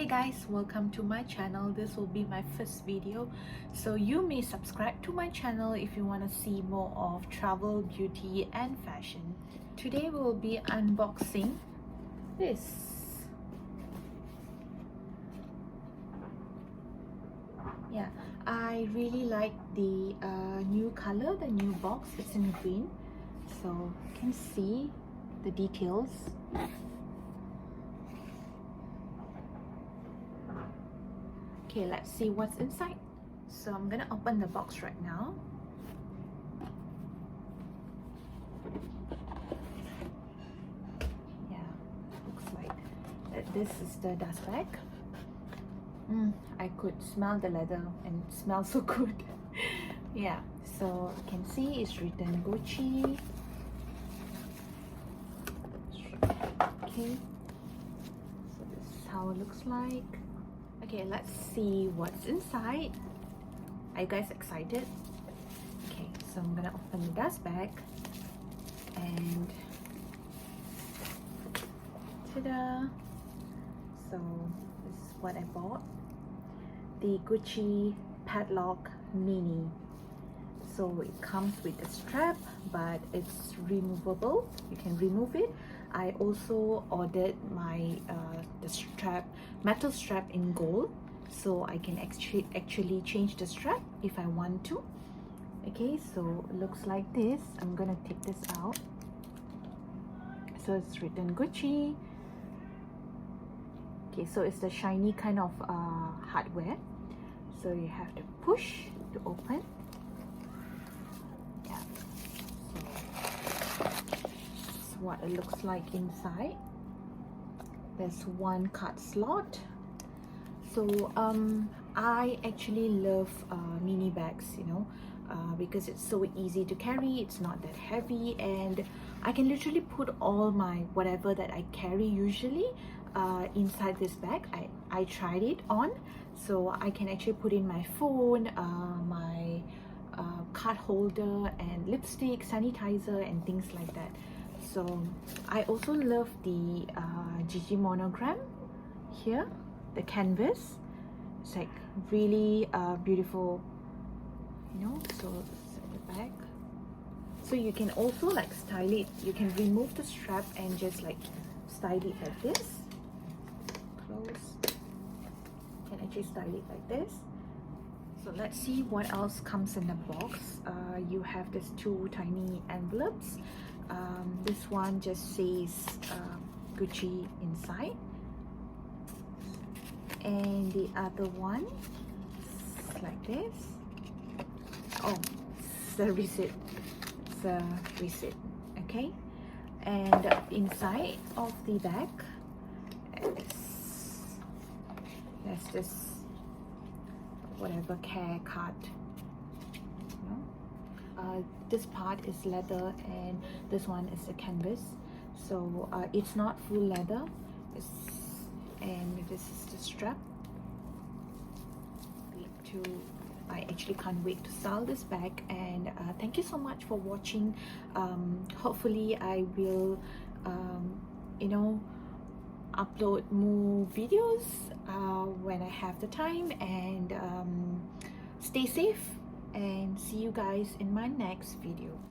Hey guys, welcome to my channel. This will be my first video, so you may subscribe to my channel if you want to see more of travel, beauty and fashion. Today we will be unboxing this. Yeah, I really like the new color, the new box. It's in green, so you can see the details. Okay, let's see what's inside. So I'm gonna open the box right now. Yeah, looks like this is the dust bag. I could smell the leather and it smells so good. Yeah, so you can see it's written Gucci. Okay, so this is how it looks like. Okay, let's see what's inside. Are you guys excited? Okay, so I'm gonna open the dust bag and ta-da! So this is what I bought. The Gucci Padlock Mini. So it comes with a strap, but it's removable. You can remove it. I also ordered my the strap, metal strap in gold, so I can actually change the strap if I want to. Okay, so it looks like this. I'm gonna take this out. So it's written Gucci. Okay, so it's the shiny kind of hardware. So you have to push to open. Yeah. So this is what it looks like inside. There's one card slot. So I actually love mini bags, you know, because it's so easy to carry. It's not that heavy, and I can literally put all my whatever that I carry usually inside this bag. I tried it on, so I can actually put in my phone, my card holder and lipstick, sanitizer and things like that. So I also love the Gigi monogram here, the canvas. It's like really beautiful, you know. So it's at the back. So you can also like style it. You can remove the strap and just like style it like this. Close. You can actually style it like this. So let's see what else comes in the box. You have these two tiny envelopes. This one just says Gucci inside, and the other one is like this. Oh, it's the receipt. It's a receipt. Okay, and inside of the bag there's this whatever care card. This part is leather and this one is the canvas. So it's not full leather. And this is the strap. I actually can't wait to style this bag. And thank you so much for watching. Hopefully I will you know, upload more videos when I have the time. And stay safe, and see you guys in my next video.